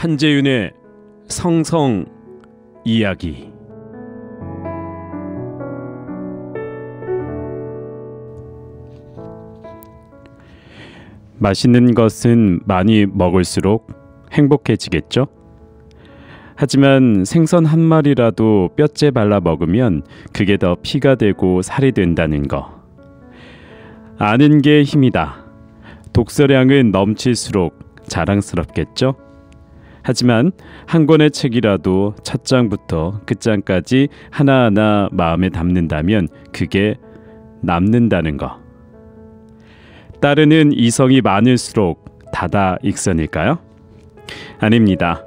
한재윤의 성성 이야기. 맛있는 것은 많이 먹을수록 행복해지겠죠? 하지만 생선 한 마리라도 뼈째 발라 먹으면 그게 더 피가 되고 살이 된다는 거. 아는 게 힘이다. 독서량은 넘칠수록 자랑스럽겠죠? 하지만 한 권의 책이라도 첫 장부터 끝장까지 하나하나 마음에 담는다면 그게 남는다는 거. 따르는 이성이 많을수록 다다익선일까요? 아닙니다.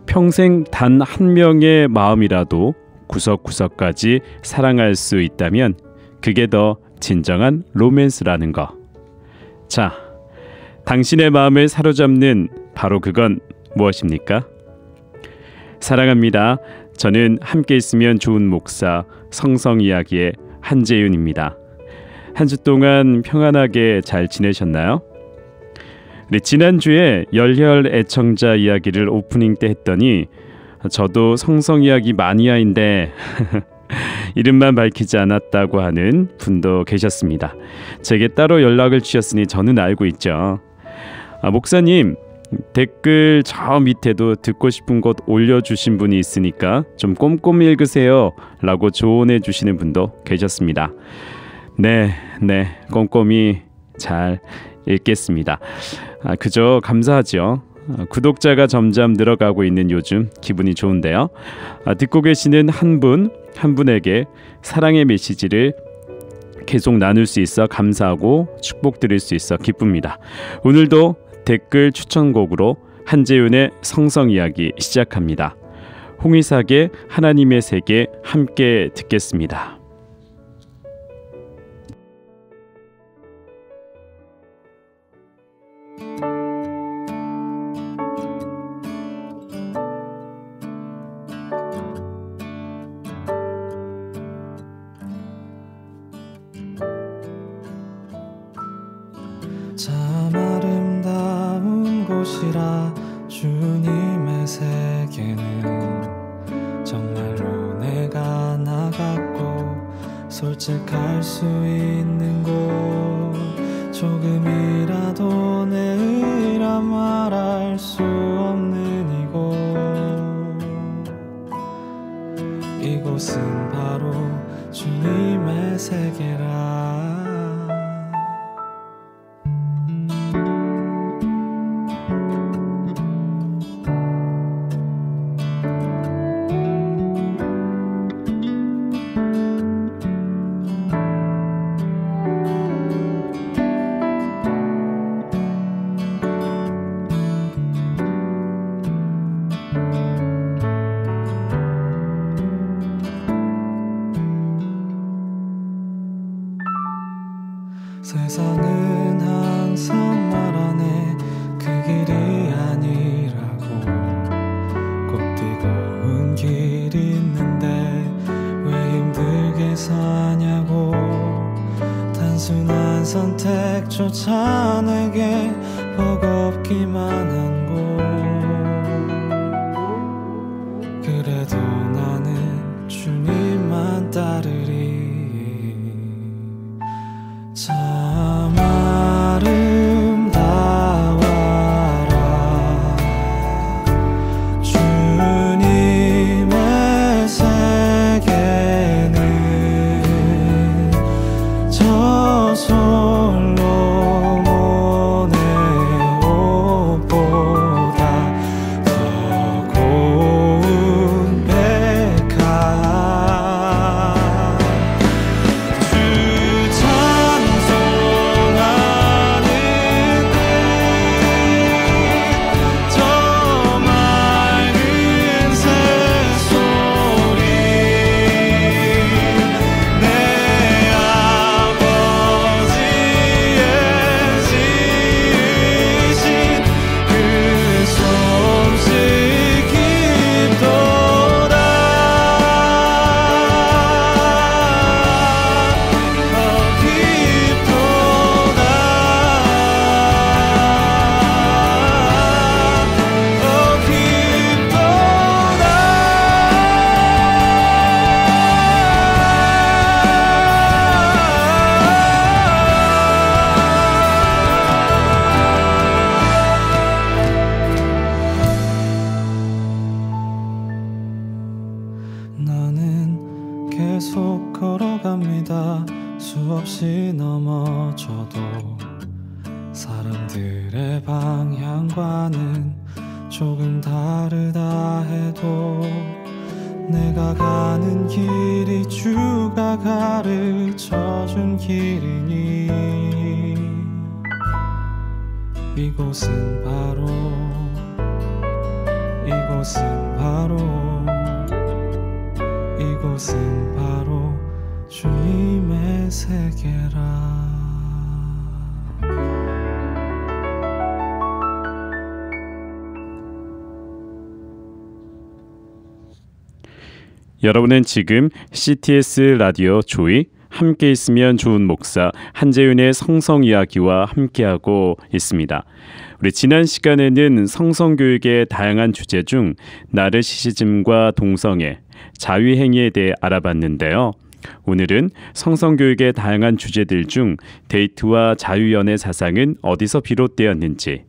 평생 단 한 명의 마음이라도 구석구석까지 사랑할 수 있다면 그게 더 진정한 로맨스라는 거. 자, 당신의 마음을 사로잡는 바로 그건 무엇입니까? 사랑합니다. 저는 함께 있으면 좋은 목사 성성이야기의 한재윤입니다. 한 주 동안 평안하게 잘 지내셨나요? 네, 지난주에 열혈 애청자 이야기를 오프닝 때 했더니 저도 성성이야기 마니아인데 이름만 밝히지 않았다고 하는 분도 계셨습니다. 제게 따로 연락을 주셨으니 저는 알고 있죠. 목사님, 댓글 저 밑에도 듣고 싶은 것 올려주신 분이 있으니까 좀 꼼꼼히 읽으세요 라고 조언해 주시는 분도 계셨습니다. 네, 꼼꼼히 잘 읽겠습니다. 그저 감사하죠. 구독자가 점점 늘어가고 있는 요즘 기분이 좋은데요. 듣고 계시는 한 분에게 사랑의 메시지를 계속 나눌 수 있어 감사하고 축복드릴 수 있어 기쁩니다. 오늘도 댓글 추천곡으로 한재윤의 성성이야기 시작합니다. 홍의삭의 하나님의 세계 함께 듣겠습니다. 참 아름다운 곳이라 주님의 세계는 정말로 내가 나갔고 솔직할 수 있는 곳 조금이라도 내 의라 말할 수 없는 이곳은 바로 주님의 세계라. 세상은 항상 말하네 그 길이 아니라고. 꼭 뛰고 온 길이 있는데 왜 힘들게 사냐고. 단순한 선택조차 내게 버겁기만 한 곳. 그래도 나는 주님만 따르리. 참 아름다워라 주님의 세계는 저 솔로몬의 옷보다 더 고운 백화. 다시 넘어져도 사람들의 방향과는 조금 다르다 해도 내가 가는 길이 주가 가르쳐준 길이니 이곳은 바로 주님의 세계라. 여러분은 지금 CTS 라디오 조이 함께 있으면 좋은 목사 한재윤의 성성 이야기와 함께하고 있습니다. 우리 지난 시간에는 성성교육의 다양한 주제 중 나르시시즘과 동성애, 자위행위에 대해 알아봤는데요. 오늘은 성성교육의 다양한 주제들 중 데이트와 자유연애 사상은 어디서 비롯되었는지,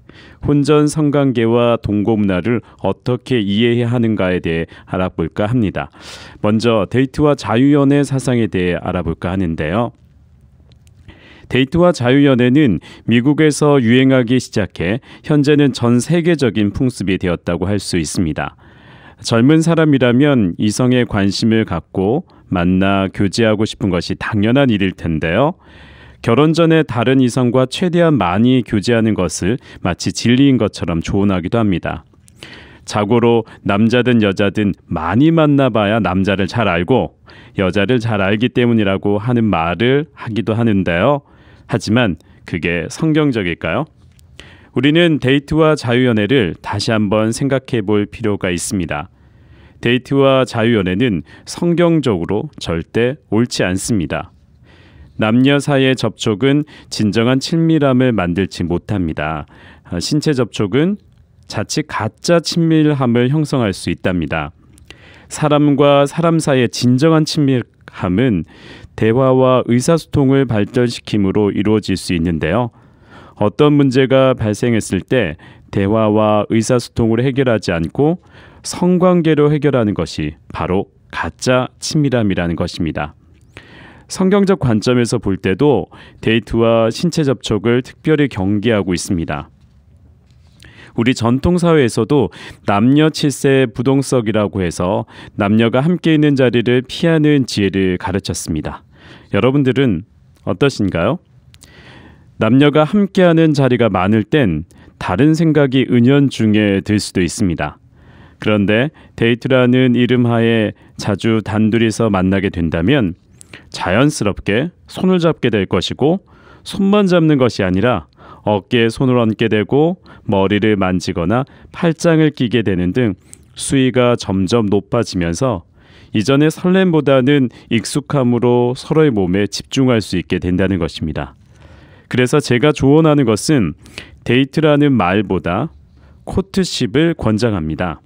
혼전 성관계와 동거문화를 어떻게 이해해야 하는가에 대해 알아볼까 합니다. 먼저 데이트와 자유연애 사상에 대해 알아볼까 하는데요. 데이트와 자유연애는 미국에서 유행하기 시작해 현재는 전 세계적인 풍습이 되었다고 할 수 있습니다. 젊은 사람이라면 이성에 관심을 갖고 만나 교제하고 싶은 것이 당연한 일일 텐데요. 결혼 전에 다른 이성과 최대한 많이 교제하는 것을 마치 진리인 것처럼 조언하기도 합니다. 자고로 남자든 여자든 많이 만나봐야 남자를 잘 알고 여자를 잘 알기 때문이라고 하는 말을 하기도 하는데요. 하지만 그게 성경적일까요? 우리는 데이트와 자유연애를 다시 한번 생각해 볼 필요가 있습니다. 데이트와 자유연애는 성경적으로 절대 옳지 않습니다. 남녀 사이의 접촉은 진정한 친밀함을 만들지 못합니다. 신체 접촉은 자칫 가짜 친밀함을 형성할 수 있답니다. 사람과 사람 사이의 진정한 친밀함은 대화와 의사소통을 발전시킴으로 이루어질 수 있는데요. 어떤 문제가 발생했을 때 대화와 의사소통으로 해결하지 않고 성관계로 해결하는 것이 바로 가짜 친밀함이라는 것입니다. 성경적 관점에서 볼 때도 데이트와 신체 접촉을 특별히 경계하고 있습니다. 우리 전통 사회에서도 남녀 칠세 부동석이라고 해서 남녀가 함께 있는 자리를 피하는 지혜를 가르쳤습니다. 여러분들은 어떠신가요? 남녀가 함께하는 자리가 많을 땐 다른 생각이 은연중에 들 수도 있습니다. 그런데 데이트라는 이름하에 자주 단둘이서 만나게 된다면 자연스럽게 손을 잡게 될 것이고, 손만 잡는 것이 아니라 어깨에 손을 얹게 되고 머리를 만지거나 팔짱을 끼게 되는 등 수위가 점점 높아지면서 이전의 설렘보다는 익숙함으로 서로의 몸에 집중할 수 있게 된다는 것입니다. 그래서 제가 조언하는 것은 데이트라는 말보다 코트십을 권장합니다.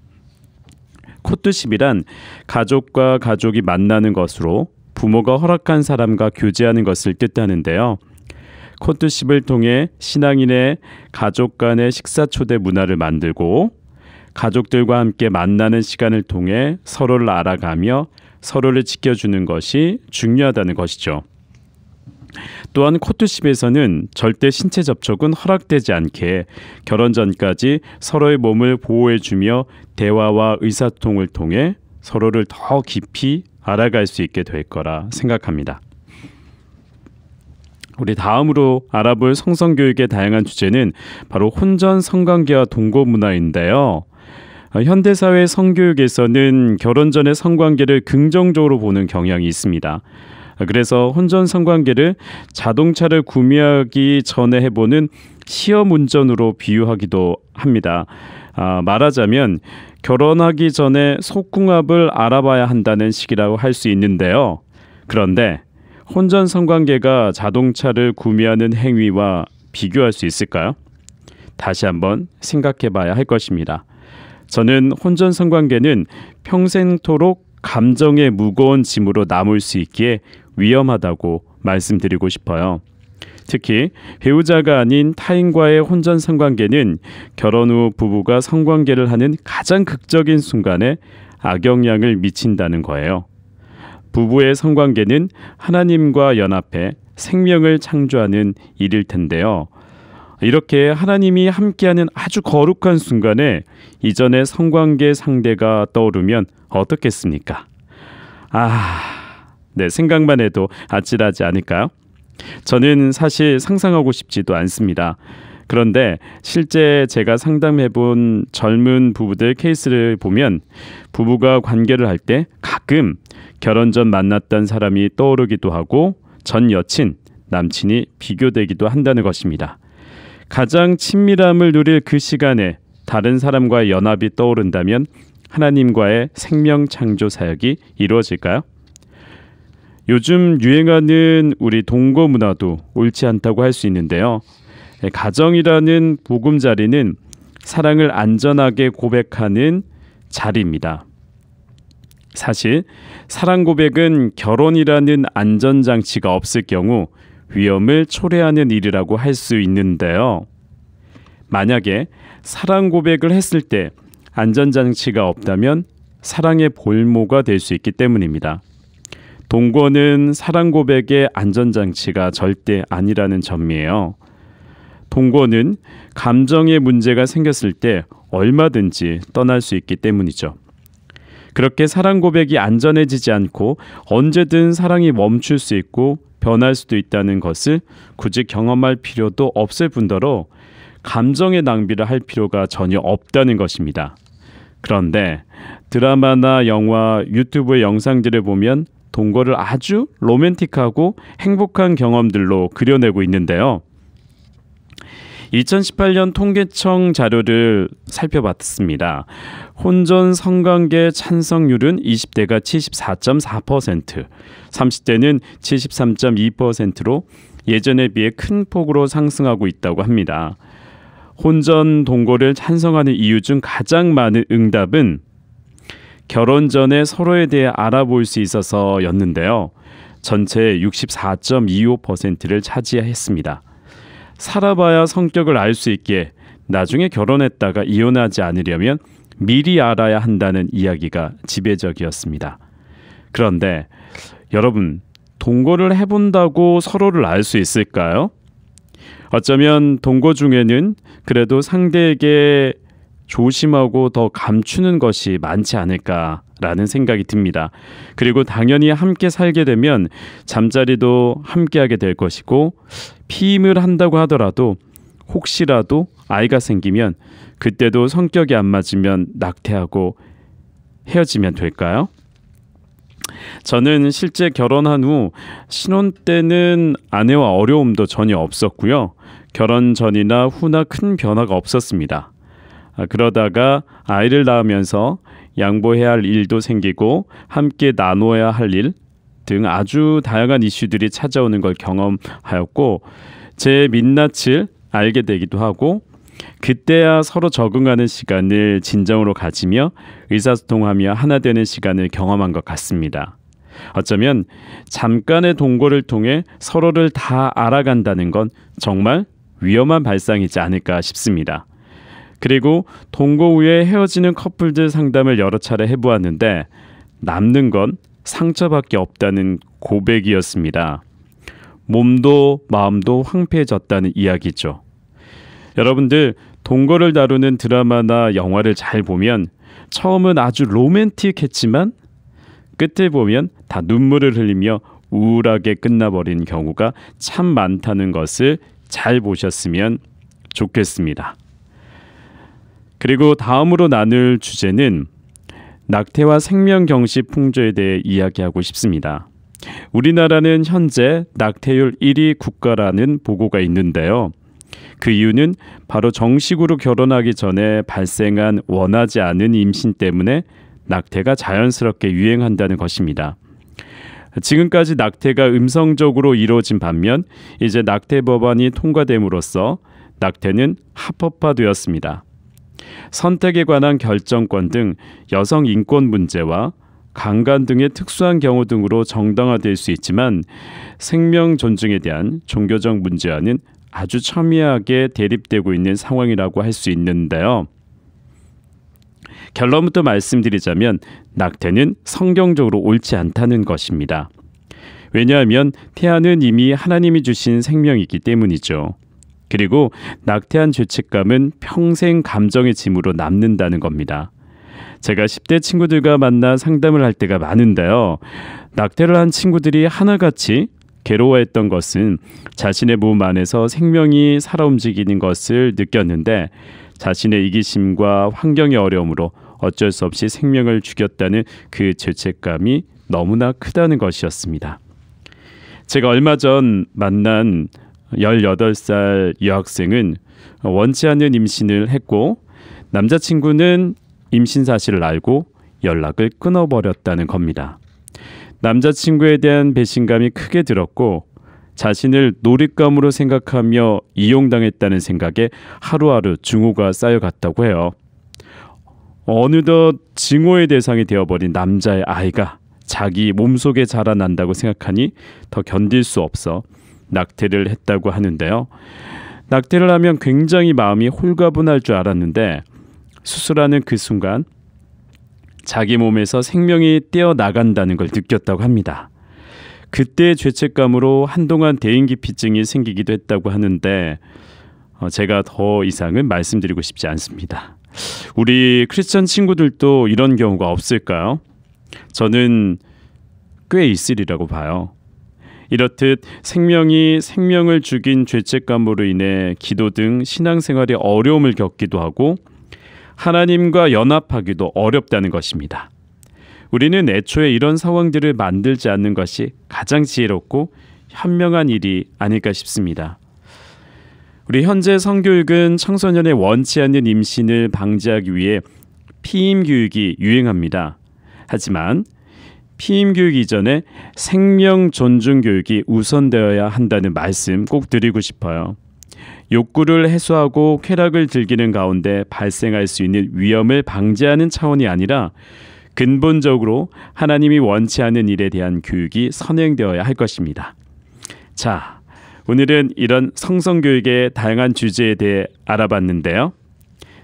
코트십이란 가족과 가족이 만나는 것으로 부모가 허락한 사람과 교제하는 것을 뜻하는데요. 코트십을 통해 신앙인의 가족 간의 식사 초대 문화를 만들고 가족들과 함께 만나는 시간을 통해 서로를 알아가며 서로를 지켜주는 것이 중요하다는 것이죠. 또한 코트십에서는 절대 신체 접촉은 허락되지 않게 결혼 전까지 서로의 몸을 보호해주며 대화와 의사소통을 통해 서로를 더 깊이 알아갈 수 있게 될 거라 생각합니다. 우리 다음으로 알아볼 성성교육의 다양한 주제는 바로 혼전 성관계와 동거 문화인데요. 현대사회 성교육에서는 결혼 전의 성관계를 긍정적으로 보는 경향이 있습니다. 그래서 혼전 성관계를 자동차를 구매하기 전에 해보는 시험 운전으로 비유하기도 합니다. 말하자면 결혼하기 전에 속궁합을 알아봐야 한다는 식이라고 할 수 있는데요. 그런데 혼전 성관계가 자동차를 구매하는 행위와 비교할 수 있을까요? 다시 한번 생각해 봐야 할 것입니다. 저는 혼전 성관계는 평생토록 감정의 무거운 짐으로 남을 수 있기에 위험하다고 말씀드리고 싶어요. 특히 배우자가 아닌 타인과의 혼전 성관계는 결혼 후 부부가 성관계를 하는 가장 극적인 순간에 악영향을 미친다는 거예요. 부부의 성관계는 하나님과 연합해 생명을 창조하는 일일 텐데요. 이렇게 하나님이 함께하는 아주 거룩한 순간에 이전의 성관계 상대가 떠오르면 어떻겠습니까? 네, 생각만 해도 아찔하지 않을까요? 저는 사실 상상하고 싶지도 않습니다. 그런데 실제 제가 상담해본 젊은 부부들 케이스를 보면 부부가 관계를 할 때 가끔 결혼 전 만났던 사람이 떠오르기도 하고 전 여친, 남친이 비교되기도 한다는 것입니다. 가장 친밀함을 누릴 그 시간에 다른 사람과의 연합이 떠오른다면 하나님과의 생명 창조 사역이 이루어질까요? 요즘 유행하는 우리 동거 문화도 옳지 않다고 할 수 있는데요. 가정이라는 보금자리는 사랑을 안전하게 고백하는 자리입니다. 사실 사랑 고백은 결혼이라는 안전장치가 없을 경우 위험을 초래하는 일이라고 할 수 있는데요. 만약에 사랑 고백을 했을 때 안전장치가 없다면 사랑의 볼모가 될 수 있기 때문입니다. 동거는 사랑 고백의 안전장치가 절대 아니라는 점이에요. 동거는 감정의 문제가 생겼을 때 얼마든지 떠날 수 있기 때문이죠. 그렇게 사랑 고백이 안전해지지 않고 언제든 사랑이 멈출 수 있고 변할 수도 있다는 것을 굳이 경험할 필요도 없을 뿐더러 감정의 낭비를 할 필요가 전혀 없다는 것입니다. 그런데 드라마나 영화, 유튜브의 영상들을 보면 동거를 아주 로맨틱하고 행복한 경험들로 그려내고 있는데요. 2018년 통계청 자료를 살펴봤습니다. 혼전 성관계 찬성률은 20대가 74.4%, 30대는 73.2%로 예전에 비해 큰 폭으로 상승하고 있다고 합니다. 혼전 동거를 찬성하는 이유 중 가장 많은 응답은 결혼 전에 서로에 대해 알아볼 수 있어서였는데요. 전체의 64.25%를 차지했습니다. 살아봐야 성격을 알 수 있기에 나중에 결혼했다가 이혼하지 않으려면 미리 알아야 한다는 이야기가 지배적이었습니다. 그런데 여러분, 동거를 해본다고 서로를 알 수 있을까요? 어쩌면 동거 중에는 그래도 상대에게 조심하고 더 감추는 것이 많지 않을까라는 생각이 듭니다. 그리고 당연히 함께 살게 되면 잠자리도 함께하게 될 것이고 피임을 한다고 하더라도 혹시라도 아이가 생기면 그때도 성격이 안 맞으면 낙태하고 헤어지면 될까요? 저는 실제 결혼한 후 신혼 때는 아내와 어려움도 전혀 없었고요. 결혼 전이나 후나 큰 변화가 없었습니다. 그러다가 아이를 낳으면서 양보해야 할 일도 생기고 함께 나눠야 할 일 등 아주 다양한 이슈들이 찾아오는 걸 경험하였고 제 민낯을 알게 되기도 하고 그때야 서로 적응하는 시간을 진정으로 가지며 의사소통하며 하나 되는 시간을 경험한 것 같습니다. 어쩌면 잠깐의 동거를 통해 서로를 다 알아간다는 건 정말 위험한 발상이지 않을까 싶습니다. 그리고 동거 후에 헤어지는 커플들 상담을 여러 차례 해보았는데 남는 건 상처밖에 없다는 고백이었습니다. 몸도 마음도 황폐해졌다는 이야기죠. 여러분들, 동거를 다루는 드라마나 영화를 잘 보면 처음은 아주 로맨틱했지만 끝을 보면 다 눈물을 흘리며 우울하게 끝나버린 경우가 참 많다는 것을 잘 보셨으면 좋겠습니다. 그리고 다음으로 나눌 주제는 낙태와 생명경시 풍조에 대해 이야기하고 싶습니다. 우리나라는 현재 낙태율 1위 국가라는 보고가 있는데요. 그 이유는 바로 정식으로 결혼하기 전에 발생한 원하지 않은 임신 때문에 낙태가 자연스럽게 유행한다는 것입니다. 지금까지 낙태가 음성적으로 이루어진 반면 이제 낙태 법안이 통과됨으로써 낙태는 합법화되었습니다. 선택에 관한 결정권 등 여성 인권 문제와 강간 등의 특수한 경우 등으로 정당화될 수 있지만 생명 존중에 대한 종교적 문제와는 아주 첨예하게 대립되고 있는 상황이라고 할 수 있는데요. 결론부터 말씀드리자면 낙태는 성경적으로 옳지 않다는 것입니다. 왜냐하면 태아는 이미 하나님이 주신 생명이기 때문이죠. 그리고 낙태한 죄책감은 평생 감정의 짐으로 남는다는 겁니다. 제가 10대 친구들과 만나 상담을 할 때가 많은데요. 낙태를 한 친구들이 하나같이 괴로워했던 것은 자신의 몸 안에서 생명이 살아 움직이는 것을 느꼈는데 자신의 이기심과 환경의 어려움으로 어쩔 수 없이 생명을 죽였다는 그 죄책감이 너무나 크다는 것이었습니다. 제가 얼마 전 만난 18살 여학생은 원치 않는 임신을 했고 남자친구는 임신 사실을 알고 연락을 끊어버렸다는 겁니다. 남자친구에 대한 배신감이 크게 들었고 자신을 놀잇감으로 생각하며 이용당했다는 생각에 하루하루 증오가 쌓여갔다고 해요. 어느덧 증오의 대상이 되어버린 남자의 아이가 자기 몸속에 자라난다고 생각하니 더 견딜 수 없어 낙태를 했다고 하는데요. 낙태를 하면 굉장히 마음이 홀가분할 줄 알았는데 수술하는 그 순간 자기 몸에서 생명이 떼어나간다는 걸 느꼈다고 합니다. 그때 죄책감으로 한동안 대인기피증이 생기기도 했다고 하는데 제가 더 이상은 말씀드리고 싶지 않습니다. 우리 크리스천 친구들도 이런 경우가 없을까요? 저는 꽤 있으리라고 봐요. 이렇듯 생명이 생명을 죽인 죄책감으로 인해 기도 등 신앙생활에 어려움을 겪기도 하고 하나님과 연합하기도 어렵다는 것입니다. 우리는 애초에 이런 상황들을 만들지 않는 것이 가장 지혜롭고 현명한 일이 아닐까 싶습니다. 우리 현재 성교육은 청소년의 원치 않는 임신을 방지하기 위해 피임 교육이 유행합니다. 하지만 피임 교육 이전에 생명 존중 교육이 우선되어야 한다는 말씀 꼭 드리고 싶어요. 욕구를 해소하고 쾌락을 즐기는 가운데 발생할 수 있는 위험을 방지하는 차원이 아니라 근본적으로 하나님이 원치 않는 일에 대한 교육이 선행되어야 할 것입니다. 자, 오늘은 이런 성성교육의 다양한 주제에 대해 알아봤는데요.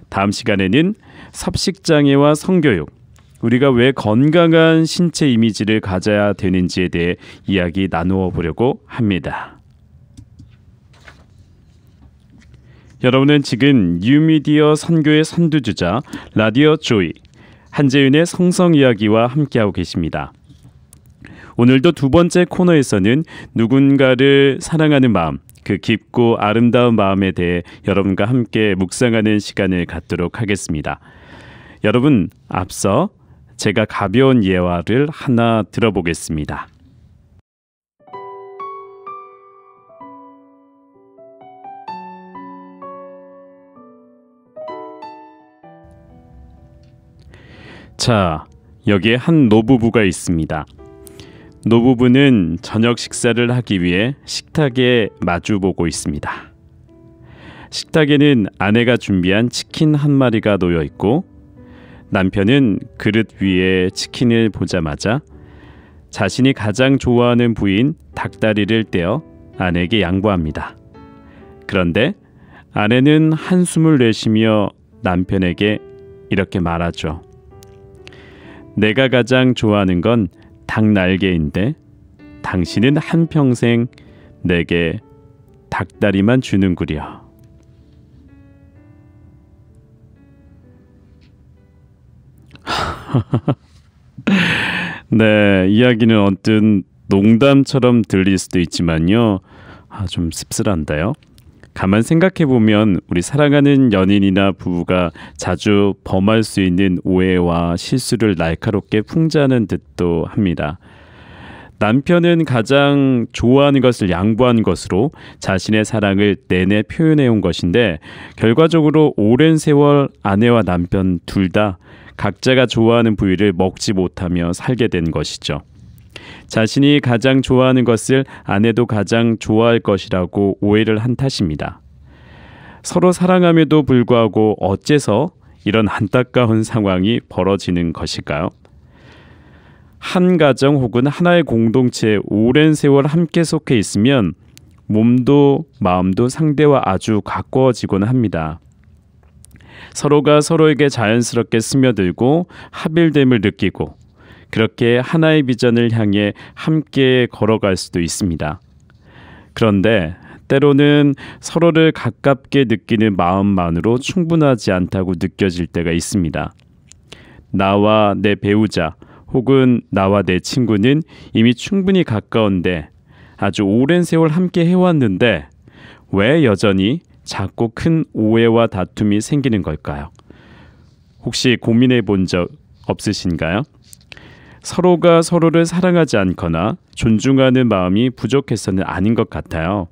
다음 시간에는 섭식장애와 성교육, 우리가 왜 건강한 신체 이미지를 가져야 되는지에 대해 이야기 나누어 보려고 합니다. 여러분은 지금 뉴미디어 선교의 선두주자 라디오 조이 한재윤의 성성 이야기와 함께하고 계십니다. 오늘도 두 번째 코너에서는 누군가를 사랑하는 마음, 그 깊고 아름다운 마음에 대해 여러분과 함께 묵상하는 시간을 갖도록 하겠습니다. 여러분, 앞서 제가 가벼운 예화를 하나 들어보겠습니다. 자, 여기에 한 노부부가 있습니다. 노부부는 저녁 식사를 하기 위해 식탁에 마주보고 있습니다. 식탁에는 아내가 준비한 치킨 한 마리가 놓여 있고 남편은 그릇 위에 치킨을 보자마자 자신이 가장 좋아하는 부위인 닭다리를 떼어 아내에게 양보합니다. 그런데 아내는 한숨을 내쉬며 남편에게 이렇게 말하죠. 내가 가장 좋아하는 건 닭날개인데 당신은 한평생 내게 닭다리만 주는구려. 네, 이야기는 언뜻 농담처럼 들릴 수도 있지만요. 좀 씁쓸한데요. 가만 생각해보면 우리 사랑하는 연인이나 부부가 자주 범할 수 있는 오해와 실수를 날카롭게 풍자하는 듯도 합니다. 남편은 가장 좋아하는 것을 양보한 것으로 자신의 사랑을 내내 표현해온 것인데 결과적으로 오랜 세월 아내와 남편 둘 다 각자가 좋아하는 부위를 먹지 못하며 살게 된 것이죠. 자신이 가장 좋아하는 것을 아내도 가장 좋아할 것이라고 오해를 한 탓입니다. 서로 사랑함에도 불구하고 어째서 이런 안타까운 상황이 벌어지는 것일까요? 한 가정 혹은 하나의 공동체에 오랜 세월 함께 속해 있으면 몸도 마음도 상대와 아주 가까워지곤 합니다. 서로가 서로에게 자연스럽게 스며들고 합일됨을 느끼고 그렇게 하나의 비전을 향해 함께 걸어갈 수도 있습니다. 그런데 때로는 서로를 가깝게 느끼는 마음만으로 충분하지 않다고 느껴질 때가 있습니다. 나와 내 배우자 혹은 나와 내 친구는 이미 충분히 가까운데 아주 오랜 세월 함께 해왔는데 왜 여전히 작고 큰 오해와 다툼이 생기는 걸까요? 혹시 고민해 본 적 없으신가요? 서로가 서로를 사랑하지 않거나 존중하는 마음이 부족해서는 아닌 것 같아요.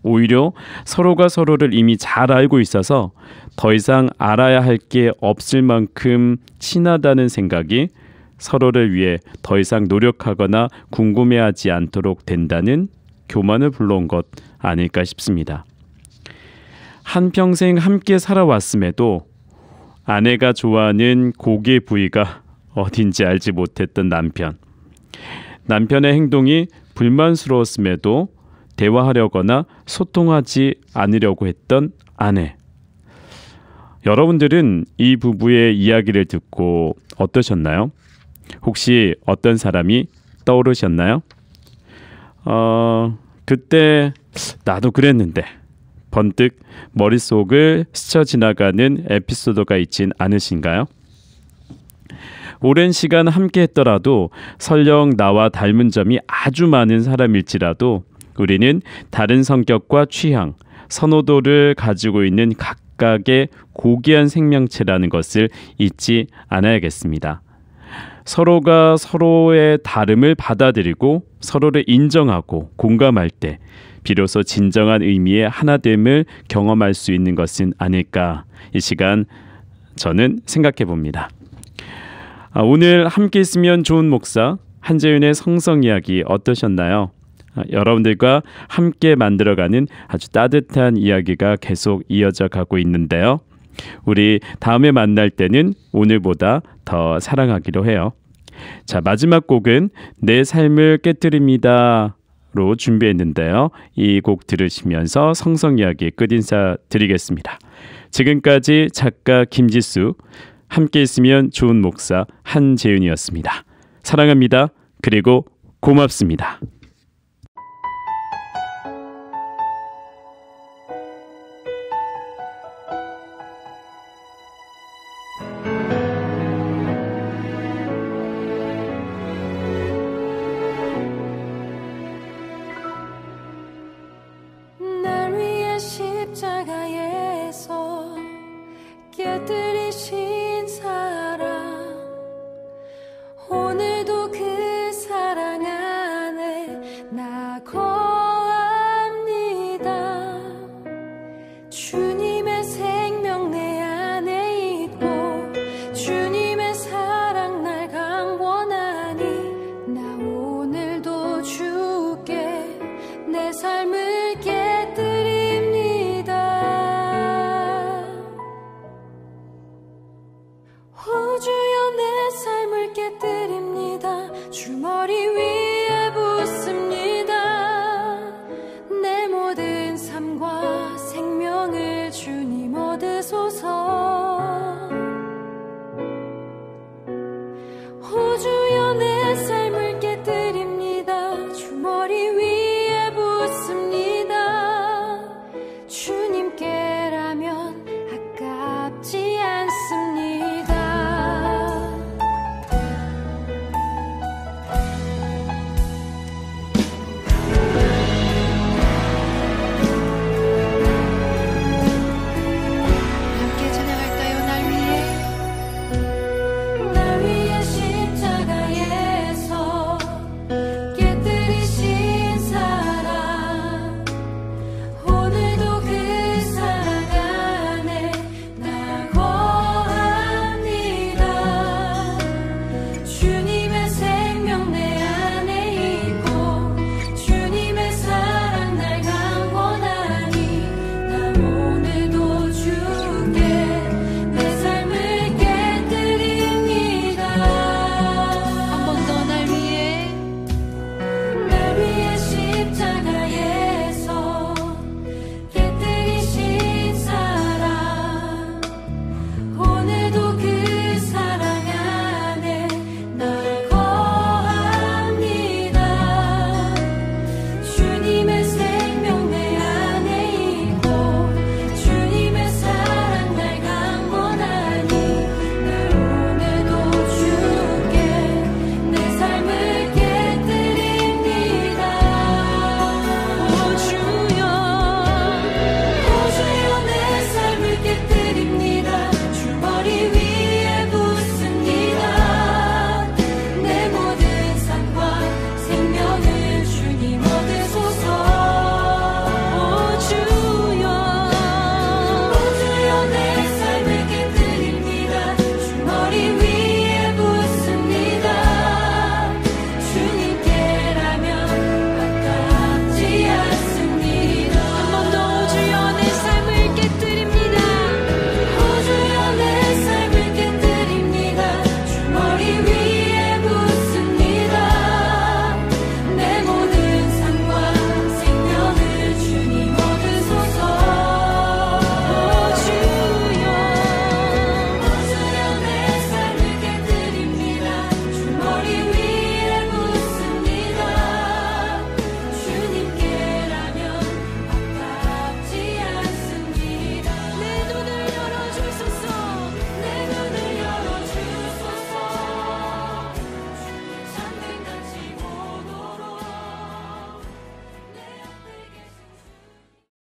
오히려 서로가 서로를 이미 잘 알고 있어서 더 이상 알아야 할 게 없을 만큼 친하다는 생각이 서로를 위해 더 이상 노력하거나 궁금해하지 않도록 된다는 교만을 불러온 것 아닐까 싶습니다. 한평생 함께 살아왔음에도 아내가 좋아하는 고기 부위가 어딘지 알지 못했던 남편. 남편의 행동이 불만스러웠음에도 대화하려거나 소통하지 않으려고 했던 아내. 여러분들은 이 부부의 이야기를 듣고 어떠셨나요? 혹시 어떤 사람이 떠오르셨나요? 그때 나도 그랬는데 번뜩 머릿속을 스쳐 지나가는 에피소드가 있진 않으신가요? 오랜 시간 함께 했더라도 설령 나와 닮은 점이 아주 많은 사람일지라도 우리는 다른 성격과 취향, 선호도를 가지고 있는 각각의 고귀한 생명체라는 것을 잊지 않아야겠습니다. 서로가 서로의 다름을 받아들이고 서로를 인정하고 공감할 때 비로소 진정한 의미의 하나됨을 경험할 수 있는 것은 아닐까 이 시간 저는 생각해 봅니다. 오늘 함께 있으면 좋은 목사 한재윤의 성성 이야기 어떠셨나요? 여러분들과 함께 만들어가는 아주 따뜻한 이야기가 계속 이어져 가고 있는데요. 우리 다음에 만날 때는 오늘보다 더 사랑하기로 해요. 자, 마지막 곡은 내 삶을 깨뜨립니다 로 준비했는데요. 이 곡 들으시면서 성성 이야기 끝인사 드리겠습니다. 지금까지 작가 김지수, 함께 있으면 좋은 목사 한재윤이었습니다. 사랑합니다. 그리고 고맙습니다. 날 위해 십자가에서 깨뜨리신 사랑, 오늘도 그 사랑 안에 나 거합니다. 주님의 생명 내 안에 있고 주님의 사랑 날 강권하니 나 오늘도 주께 내 삶을 깨뜨립니다. 오 주여 내 삶을 깨뜨립니다. 주 머리 위에 붓습니다. 내 모든 삶과 생명을 주님 얻으소서.